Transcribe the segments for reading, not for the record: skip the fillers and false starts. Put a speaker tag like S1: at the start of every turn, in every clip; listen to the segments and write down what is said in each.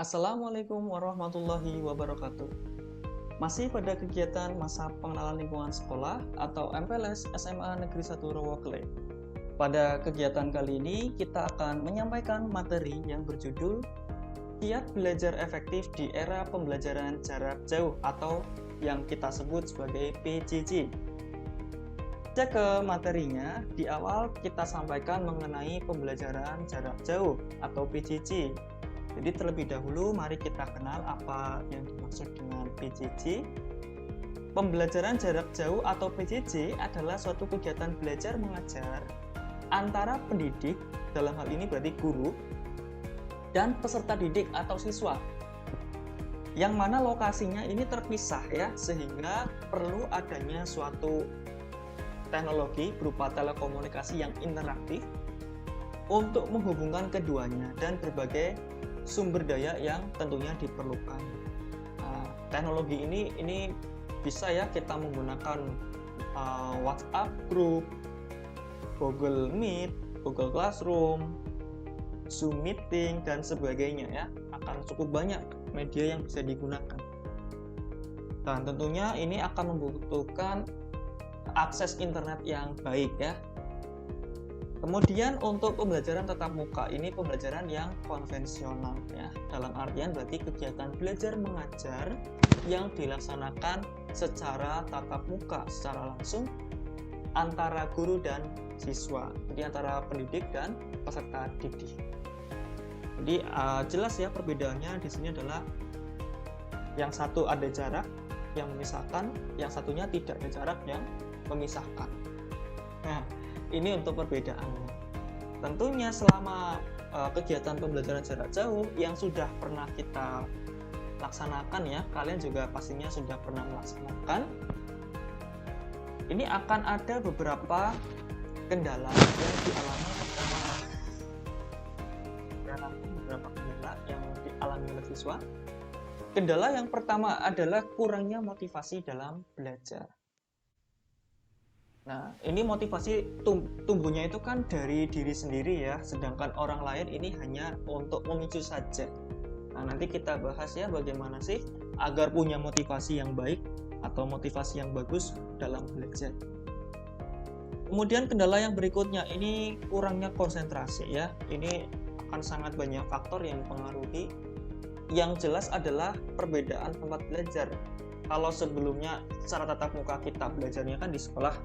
S1: Assalamualaikum warahmatullahi wabarakatuh. Masih pada kegiatan masa pengenalan lingkungan sekolah atau MPLS SMA Negeri 1 Rowokle. Pada kegiatan kali ini kita akan menyampaikan materi yang berjudul Kiat Belajar Efektif di Era Pembelajaran Jarak Jauh atau yang kita sebut sebagai PJJ. Kita ke materinya, di awal kita sampaikan mengenai pembelajaran jarak jauh atau PJJ. Jadi terlebih dahulu mari kita kenal apa yang dimaksud dengan PJJ. Pembelajaran jarak jauh atau PJJ adalah suatu kegiatan belajar mengajar antara pendidik, dalam hal ini berarti guru, dan peserta didik atau siswa. Yang mana lokasinya ini terpisah ya, sehingga perlu adanya suatu teknologi berupa telekomunikasi yang interaktif untuk menghubungkan keduanya dan berbagai sumber daya yang tentunya diperlukan. Teknologi ini bisa ya kita menggunakan WhatsApp Group, Google Meet, Google Classroom, Zoom Meeting dan sebagainya ya. Akan cukup banyak media yang bisa digunakan. Dan tentunya ini akan membutuhkan akses internet yang baik ya. Kemudian untuk pembelajaran tatap muka, ini pembelajaran yang konvensional ya. Dalam artian berarti kegiatan belajar mengajar yang dilaksanakan secara tatap muka, secara langsung antara guru dan siswa. Jadi antara pendidik dan peserta didik. Jadi jelas ya perbedaannya di sini adalah yang satu ada jarak yang memisahkan, yang satunya tidak ada jarak yang memisahkan. Nah, ini untuk perbedaannya. Tentunya selama kegiatan pembelajaran jarak jauh yang sudah pernah kita laksanakan ya, kalian juga pastinya sudah pernah melaksanakan. Ini akan ada beberapa kendala yang dialami oleh siswa. Kendala yang pertama adalah kurangnya motivasi dalam belajar. Nah, ini motivasi tumbuhnya itu kan dari diri sendiri ya, sedangkan orang lain ini hanya untuk memicu saja. Nah, nanti kita bahas ya bagaimana sih agar punya motivasi yang baik atau motivasi yang bagus dalam belajar. Kemudian kendala yang berikutnya ini kurangnya konsentrasi ya. Ini akan sangat banyak faktor yang mempengaruhi. Yang jelas adalah perbedaan tempat belajar. Kalau sebelumnya secara tatap muka kita belajarnya kan di sekolah,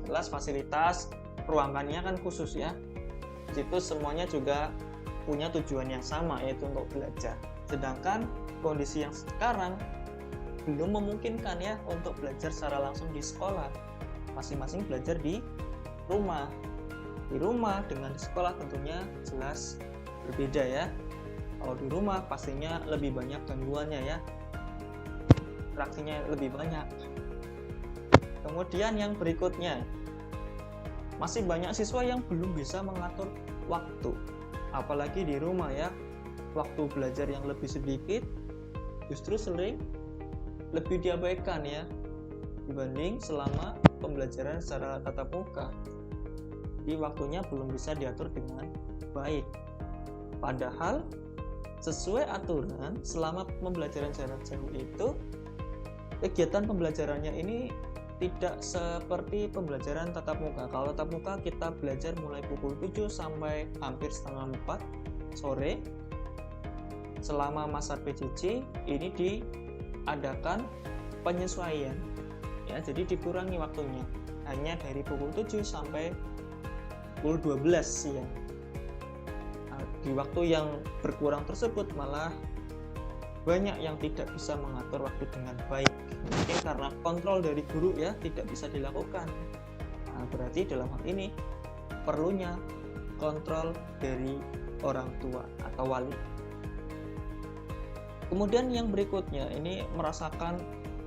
S1: jelas fasilitas ruangannya kan khusus ya. Situ semuanya juga punya tujuan yang sama, yaitu untuk belajar. Sedangkan kondisi yang sekarang belum memungkinkan ya untuk belajar secara langsung di sekolah. Masing-masing belajar di rumah. Di rumah dengan di sekolah tentunya jelas berbeda ya. Kalau di rumah pastinya lebih banyak gangguannya ya. Interaksinya lebih banyak. Kemudian yang berikutnya, masih banyak siswa yang belum bisa mengatur waktu, apalagi di rumah ya. Waktu belajar yang lebih sedikit justru sering lebih diabaikan ya dibanding selama pembelajaran secara tatap muka. Di waktunya belum bisa diatur dengan baik. Padahal sesuai aturan selama pembelajaran jarak jauh itu kegiatan pembelajarannya ini tidak seperti pembelajaran tatap muka. Kalau tatap muka kita belajar mulai pukul 7 sampai hampir setengah 4 sore. Selama masa PJJ ini diadakan penyesuaian ya, jadi dikurangi waktunya hanya dari pukul 7 sampai pukul 12 siang. Di waktu yang berkurang tersebut malah banyak yang tidak bisa mengatur waktu dengan baik, mungkin karena kontrol dari guru ya tidak bisa dilakukan. Nah, berarti dalam hal ini perlunya kontrol dari orang tua atau wali. Kemudian yang berikutnya ini merasakan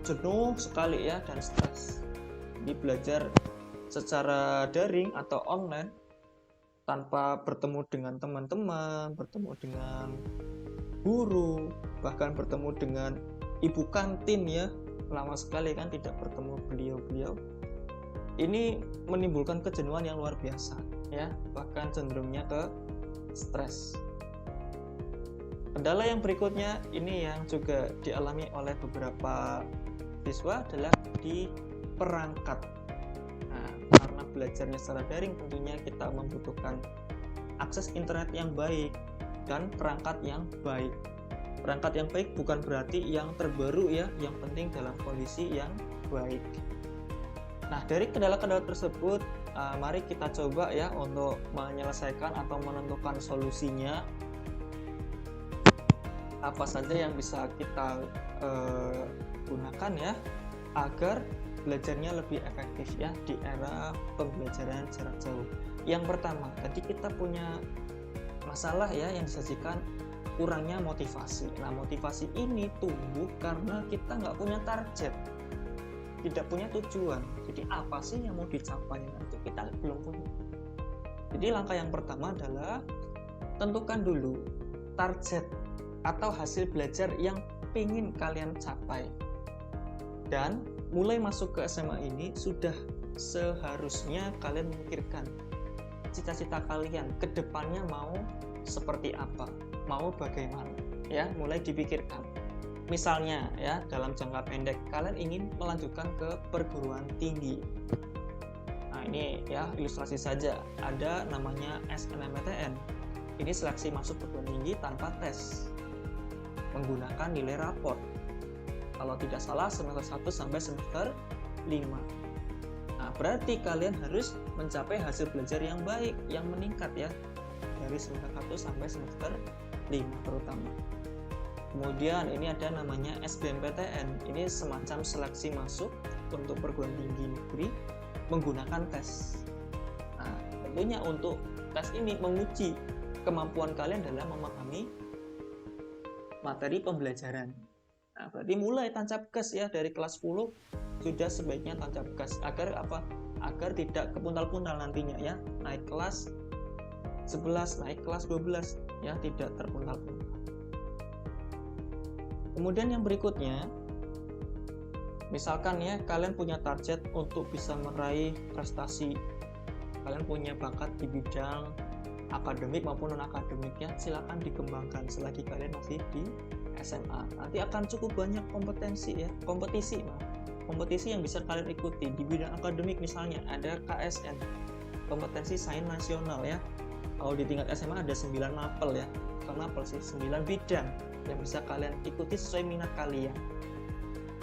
S1: jenuh sekali ya dan stres. Di belajar secara daring atau online tanpa bertemu dengan teman-teman, bertemu dengan guru, bahkan bertemu dengan ibu kantin ya, lama sekali kan tidak bertemu beliau-beliau. Ini menimbulkan kejenuhan yang luar biasa ya, bahkan cenderungnya ke stres. Kendala yang berikutnya ini yang juga dialami oleh beberapa siswa adalah di perangkat. Nah, karena belajarnya secara daring tentunya kita membutuhkan akses internet yang baik dan perangkat yang baik. Perangkat yang baik bukan berarti yang terbaru ya, yang penting dalam kondisi yang baik. Nah, dari kendala-kendala tersebut, mari kita coba ya untuk menyelesaikan atau menentukan solusinya. Apa saja yang bisa kita gunakan ya agar belajarnya lebih efektif ya di era pembelajaran jarak jauh. Yang pertama, tadi kita punya masalah ya yang disajikan kurangnya motivasi. Nah, motivasi ini tumbuh karena kita nggak punya target, tidak punya tujuan. Jadi apa sih yang mau dicapai? Itu kita belum punya. Jadi langkah yang pertama adalah tentukan dulu target atau hasil belajar yang ingin kalian capai. Dan mulai masuk ke SMA ini sudah seharusnya kalian memikirkan cita-cita kalian ke depannya mau seperti apa, mau bagaimana ya, mulai dipikirkan. Misalnya ya, dalam jangka pendek kalian ingin melanjutkan ke perguruan tinggi. Nah, ini ya ilustrasi saja, ada namanya SNMPTN. Ini seleksi masuk perguruan tinggi tanpa tes, menggunakan nilai raport. Kalau tidak salah semester 1 sampai semester 5. Nah, berarti kalian harus mencapai hasil belajar yang baik, yang meningkat ya, dari semester 1 sampai semester 5 terutama. Kemudian ini ada namanya SBMPTN. Ini semacam seleksi masuk untuk perguruan tinggi negeri menggunakan tes. Nah, tentunya untuk tes ini menguji kemampuan kalian dalam memahami materi pembelajaran. Nah, berarti mulai tancap gas ya, dari kelas 10 sudah sebaiknya tancap gas agar apa? Agar tidak kepuntal-puntal nantinya ya. Naik kelas 11, naik kelas 12 ya, tidak terpuntal-puntal. Kemudian yang berikutnya, misalkan ya kalian punya target untuk bisa meraih prestasi. Kalian punya bakat di bidang akademik maupun non-akademik ya, silakan dikembangkan selagi kalian masih di SMA. Nanti akan cukup banyak kompetisi yang bisa kalian ikuti. Di bidang akademik misalnya ada KSN, kompetensi sains nasional ya. Kalau di tingkat SMA ada 9 mapel ya, bukan mapel sih, 9 bidang yang bisa kalian ikuti sesuai minat kalian.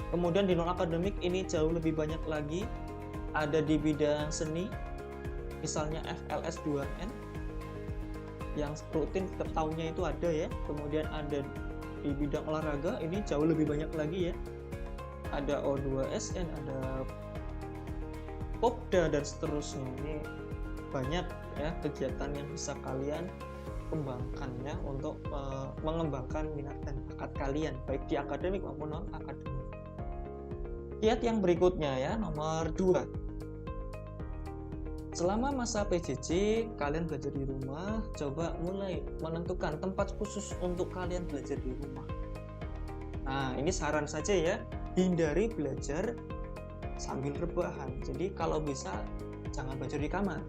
S1: Kemudian di non-akademik ini jauh lebih banyak lagi, ada di bidang seni, misalnya FLS 2N, yang rutin setiap tahunnya itu ada ya. Kemudian ada di bidang olahraga, ini jauh lebih banyak lagi ya, ada O2SN, ada Popda dan seterusnya. Ini banyak ya kegiatan yang bisa kalian kembangkan ya untuk mengembangkan minat dan bakat kalian baik di akademik maupun non akademik. Kiat yang berikutnya ya, nomor 2. Selama masa PJJ kalian belajar di rumah, coba mulai menentukan tempat khusus untuk kalian belajar di rumah. Nah, ini saran saja ya, hindari belajar sambil rebahan. Jadi kalau bisa jangan belajar di kamar.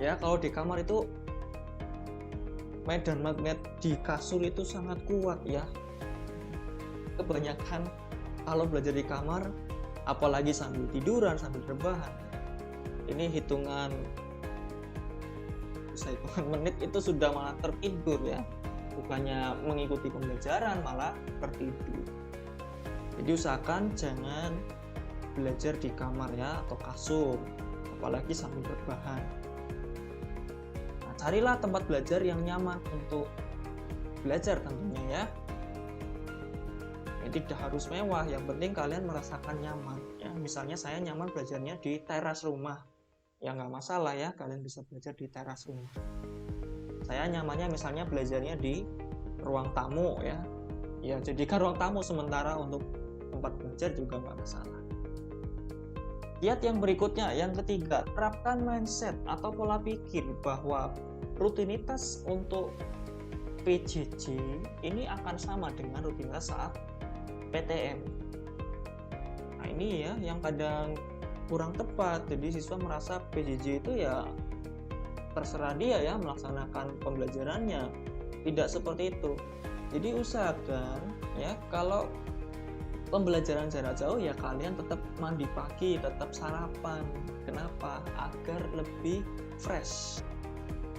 S1: Ya, kalau di kamar itu medan magnet di kasur itu sangat kuat ya. Kebanyakan kalau belajar di kamar, apalagi sambil tiduran, sambil rebahan, ini hitungan menit itu sudah malah tertidur ya, bukannya mengikuti pembelajaran malah tertidur. Jadi usahakan jangan belajar di kamar ya, atau kasur, apalagi sambil rebahan. Nah, carilah tempat belajar yang nyaman untuk belajar tentunya ya. Ini tidak harus mewah, yang penting kalian merasakan nyaman ya. Misalnya saya nyaman belajarnya di teras rumah, ya nggak masalah ya, kalian bisa belajar di teras rumah. Saya nyamannya misalnya belajarnya di ruang tamu ya, ya jadikan ruang tamu sementara untuk tempat belajar juga nggak masalah. Kiat yang berikutnya, yang ketiga, terapkan mindset atau pola pikir bahwa rutinitas untuk PJJ ini akan sama dengan rutinitas saat PTM. Nah ini ya yang kadang kurang tepat, jadi siswa merasa PJJ itu ya terserah dia ya melaksanakan pembelajarannya. Tidak seperti itu. Jadi usahakan ya, kalau pembelajaran jarak jauh ya kalian tetap mandi pagi, tetap sarapan. Kenapa? Agar lebih fresh.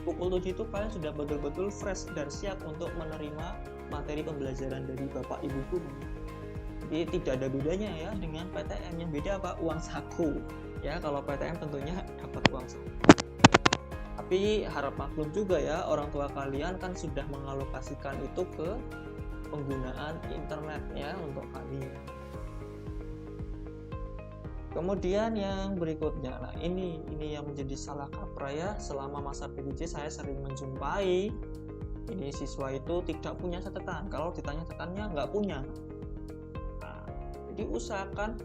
S1: Pukul 7 itu kalian sudah betul-betul fresh dan siap untuk menerima materi pembelajaran dari Bapak Ibu guru. Jadi tidak ada bedanya ya dengan PTM. Yang beda apa? Uang saku. Ya, kalau PTM tentunya dapat uang saku. Tapi harap maklum juga ya, orang tua kalian kan sudah mengalokasikan itu ke penggunaan internet ya untuk kalian. Kemudian yang berikutnya, nah ini yang menjadi salah kaprah ya, selama masa PJJ saya sering menjumpai ini siswa itu tidak punya catatan. Kalau ditanya catatannya nggak punya. Nah, jadi usahakan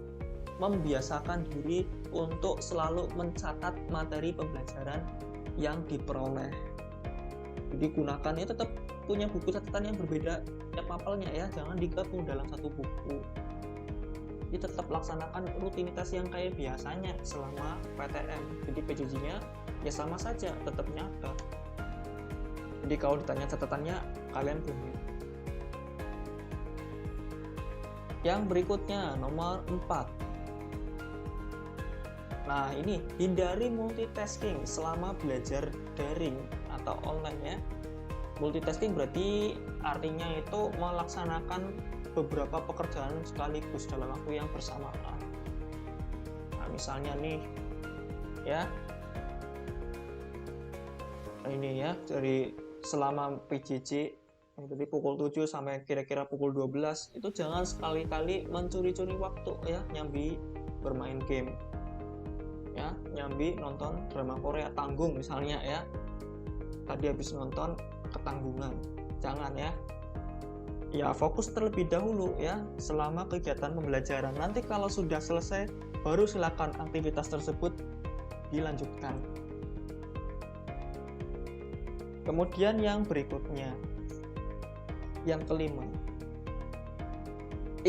S1: membiasakan diri untuk selalu mencatat materi pembelajaran yang diperoleh. Jadi gunakan ya, tetap punya buku catatan yang berbeda tiap mapelnya ya, jangan digabung dalam satu buku. Jadi tetap laksanakan rutinitas yang kayak biasanya selama PTM. Jadi PJJ-nya ya sama saja, tetap nyata. Jadi kalau ditanya catatannya kalian punya. Yang berikutnya nomor 4. Nah ini, hindari multitasking selama belajar daring atau online ya. Multitasking berarti artinya itu melaksanakan beberapa pekerjaan sekaligus dalam waktu yang bersamaan. Nah misalnya nih ya, ini ya, dari selama PJJ dari pukul 7 sampai kira-kira pukul 12 itu jangan sekali-kali mencuri-curi waktu ya, nyambi bermain game ya, nyambi nonton drama Korea tanggung misalnya ya, tadi habis nonton ketanggungan, jangan ya. Ya fokus terlebih dahulu ya selama kegiatan pembelajaran. Nanti kalau sudah selesai baru silakan aktivitas tersebut dilanjutkan. Kemudian yang berikutnya, yang kelima,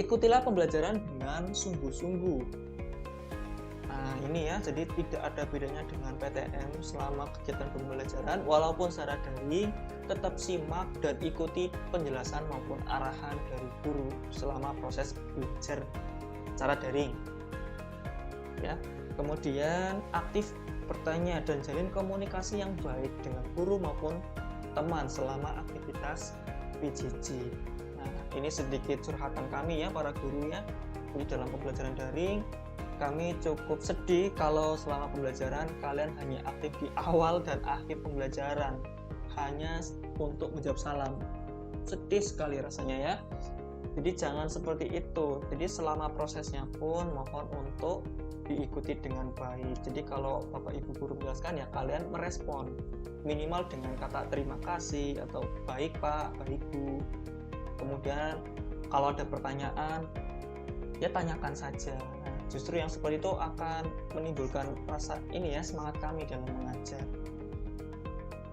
S1: ikutilah pembelajaran dengan sungguh-sungguh. Nah ini ya, jadi tidak ada bedanya dengan PTM selama kegiatan pembelajaran. Walaupun secara daring, tetap simak dan ikuti penjelasan maupun arahan dari guru selama proses belajar secara daring ya. Kemudian aktif bertanya dan jalin komunikasi yang baik dengan guru maupun teman selama aktivitas PJJ. Nah ini sedikit curhatan kami ya para guru ya. Jadi dalam pembelajaran daring kami cukup sedih kalau selama pembelajaran kalian hanya aktif di awal dan akhir pembelajaran, hanya untuk menjawab salam. Sedih sekali rasanya ya. Jadi jangan seperti itu. Jadi selama prosesnya pun mohon untuk diikuti dengan baik. Jadi kalau Bapak Ibu guru menjelaskan ya kalian merespon minimal dengan kata terima kasih atau baik Pak, baik Bu. Kemudian kalau ada pertanyaan ya tanyakan saja. Justru yang seperti itu akan menimbulkan rasa ini ya, semangat kami dalam mengajar.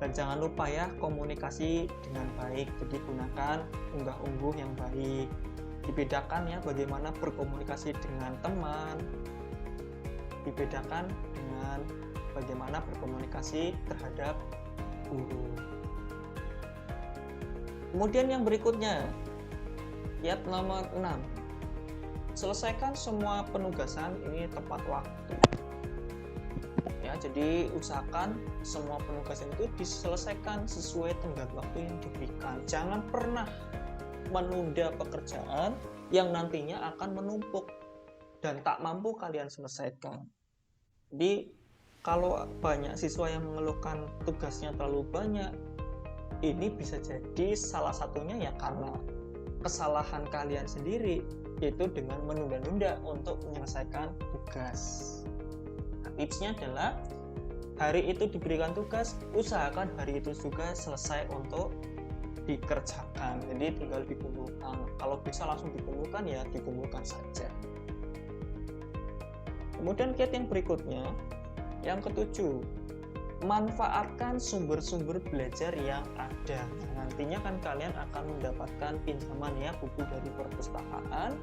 S1: Dan jangan lupa ya, komunikasi dengan baik. Jadi gunakan unggah-ungguh yang baik. Dibedakan ya bagaimana berkomunikasi dengan teman. Dibedakan dengan bagaimana berkomunikasi terhadap guru. Kemudian yang berikutnya, ya nomor 6. Selesaikan semua penugasan ini tepat waktu. Ya, jadi usahakan semua penugasan itu diselesaikan sesuai tenggat waktu yang diberikan. Jangan pernah menunda pekerjaan yang nantinya akan menumpuk dan tak mampu kalian selesaikan. Jadi kalau banyak siswa yang mengeluhkan tugasnya terlalu banyak, ini bisa jadi salah satunya ya karena kesalahan kalian sendiri, yaitu dengan menunda-nunda untuk menyelesaikan tugas. Nah, tipsnya adalah hari itu diberikan tugas, usahakan hari itu juga selesai untuk dikerjakan. Jadi tinggal dikumpulkan. Kalau bisa langsung dikumpulkan ya dikumpulkan saja. Kemudian kiat yang berikutnya, yang ketujuh, manfaatkan sumber-sumber belajar yang ada. Nah, nantinya kan kalian akan mendapatkan pinjaman ya, buku dari perpustakaan.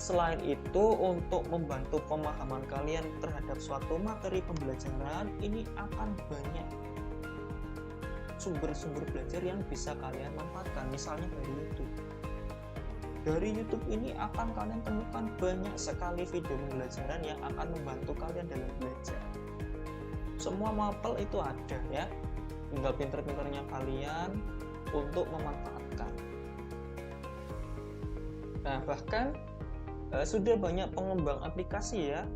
S1: Selain itu, untuk membantu pemahaman kalian terhadap suatu materi pembelajaran, ini akan banyak sumber-sumber belajar yang bisa kalian manfaatkan, misalnya dari YouTube. Dari YouTube ini akan kalian temukan banyak sekali video pembelajaran yang akan membantu kalian dalam belajar. Semua mapel itu ada ya, tinggal pinter-pinternya kalian untuk memanfaatkan. Nah, bahkan sudah banyak pengembang aplikasi ya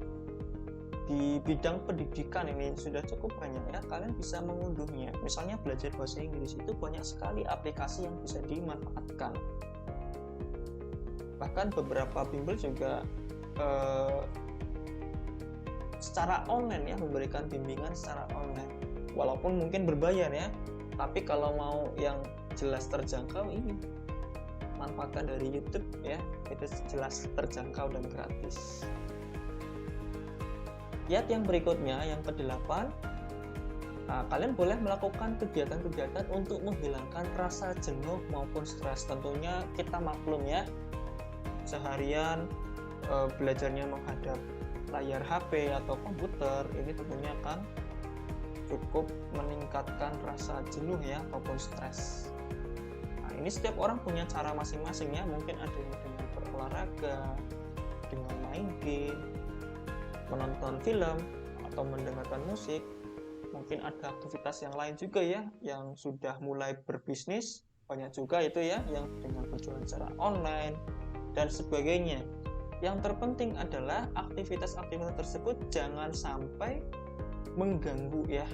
S1: di bidang pendidikan, ini sudah cukup banyak ya, kalian bisa mengunduhnya. Misalnya belajar bahasa Inggris itu banyak sekali aplikasi yang bisa dimanfaatkan. Bahkan beberapa bimbel juga secara online ya, memberikan bimbingan secara online, walaupun mungkin berbayar ya, tapi kalau mau yang jelas terjangkau, ini manfaatkan dari YouTube ya, itu jelas terjangkau dan gratis. Kiat yang berikutnya, yang ke-8, kalian boleh melakukan kegiatan-kegiatan untuk menghilangkan rasa jenuh maupun stres. Tentunya kita maklum ya, seharian belajarnya menghadap layar HP atau komputer, ini tentunya kan cukup meningkatkan rasa jenuh ya, ataupun stres. Nah, ini setiap orang punya cara masing-masing ya, mungkin ada yang dengan berolahraga, dengan main game, menonton film, atau mendengarkan musik. Mungkin ada aktivitas yang lain juga ya, yang sudah mulai berbisnis, banyak juga itu ya, yang dengan berjualan secara online dan sebagainya. Yang terpenting adalah aktivitas-aktivitas tersebut jangan sampai mengganggu ya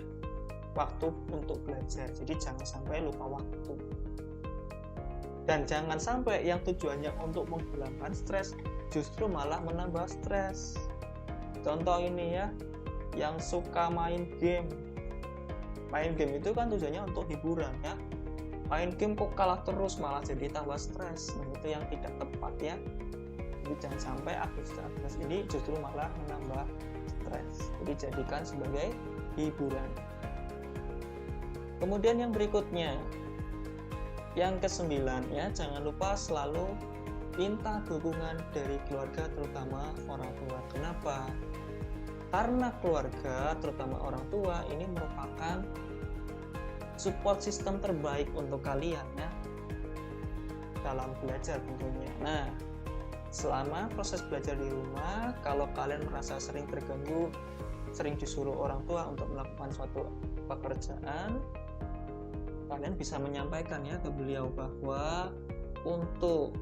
S1: waktu untuk belajar. Jadi jangan sampai lupa waktu. Dan jangan sampai yang tujuannya untuk menghilangkan stres justru malah menambah stres. Contoh ini ya, yang suka main game. Main game itu kan tujuannya untuk hiburan ya. Main game kok kalah terus, malah jadi tambah stres. Nah, itu yang tidak tepat ya. Jadi jangan sampai aktivitas ini justru malah menambah stres. Jadi jadikan sebagai hiburan. Kemudian yang berikutnya, yang ke-9 ya, jangan lupa selalu minta dukungan dari keluarga, terutama orang tua. Kenapa? Karena keluarga, terutama orang tua, ini merupakan support system terbaik untuk kalian ya, dalam belajar tentunya. Nah, selama proses belajar di rumah, kalau kalian merasa sering terganggu, sering disuruh orang tua untuk melakukan suatu pekerjaan, kalian bisa menyampaikan ya ke beliau bahwa untuk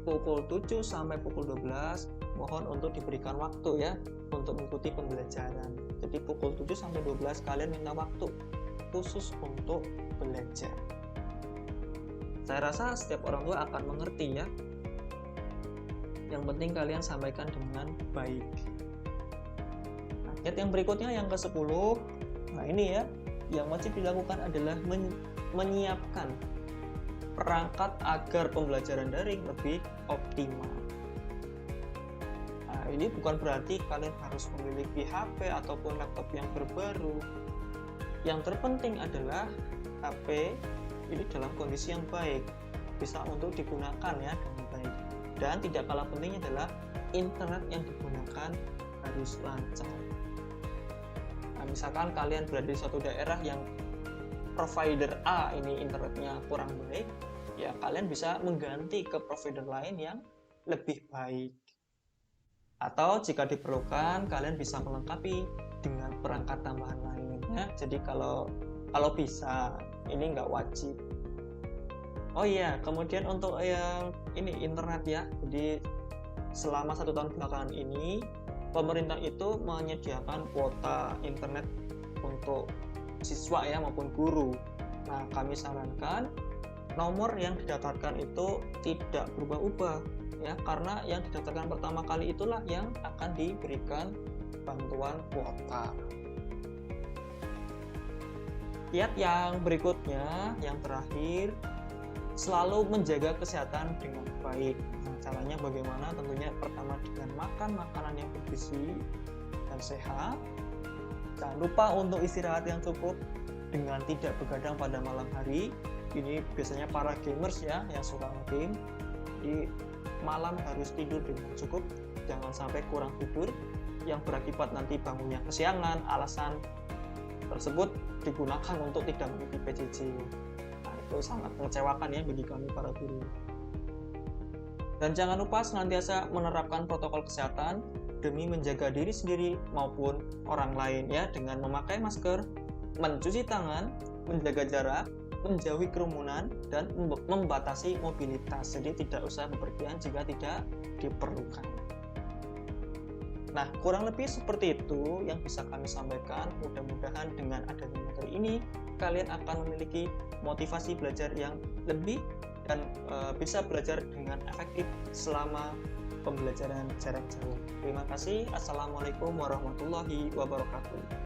S1: pukul 7 sampai pukul 12 mohon untuk diberikan waktu ya untuk mengikuti pembelajaran. Jadi pukul 7 sampai 12 kalian minta waktu khusus untuk belajar. Saya rasa setiap orang tua akan mengerti ya. Yang penting kalian sampaikan dengan baik. Nah, kiat yang berikutnya, yang ke-10. Nah, ini ya, yang wajib dilakukan adalah menyiapkan perangkat agar pembelajaran daring lebih optimal. Nah, ini bukan berarti kalian harus memiliki HP ataupun laptop yang terbaru. Yang terpenting adalah HP ini dalam kondisi yang baik, bisa untuk digunakan ya dengan baik. Dan tidak kalah pentingnya adalah internet yang digunakan harus lancar. Nah, misalkan kalian berada di suatu daerah yang provider A ini internetnya kurang baik, ya kalian bisa mengganti ke provider lain yang lebih baik. Atau jika diperlukan, kalian bisa melengkapi dengan perangkat tambahan lainnya. Jadi kalau bisa, ini nggak wajib. Oh iya, kemudian untuk yang ini internet ya. Jadi selama 1 tahun belakangan ini, pemerintah itu menyediakan kuota internet untuk siswa ya maupun guru. Nah, kami sarankan nomor yang didaftarkan itu tidak berubah-ubah ya, karena yang didaftarkan pertama kali itulah yang akan diberikan bantuan kuota. Kiat yang berikutnya, yang terakhir, selalu menjaga kesehatan dengan baik. Nah, caranya bagaimana? Tentunya pertama dengan makan makanan yang bergizi dan sehat. Jangan lupa untuk istirahat yang cukup dengan tidak begadang pada malam hari. Ini biasanya para gamers ya yang suka game. Di malam harus tidur dengan cukup, jangan sampai kurang tidur yang berakibat nanti bangunnya kesiangan. Alasan tersebut digunakan untuk tidak mengikuti PJJ. Nah, itu sangat mengecewakan ya bagi kami para guru. Dan jangan lupa senantiasa menerapkan protokol kesehatan demi menjaga diri sendiri maupun orang lain ya, dengan memakai masker, mencuci tangan, menjaga jarak, menjauhi kerumunan, dan membatasi mobilitas. Jadi tidak usah bepergian jika tidak diperlukan. Nah, kurang lebih seperti itu yang bisa kami sampaikan. Mudah-mudahan dengan adanya materi ini, kalian akan memiliki motivasi belajar yang lebih dan bisa belajar dengan efektif selama pembelajaran jarak jauh. Terima kasih. Assalamualaikum warahmatullahi wabarakatuh.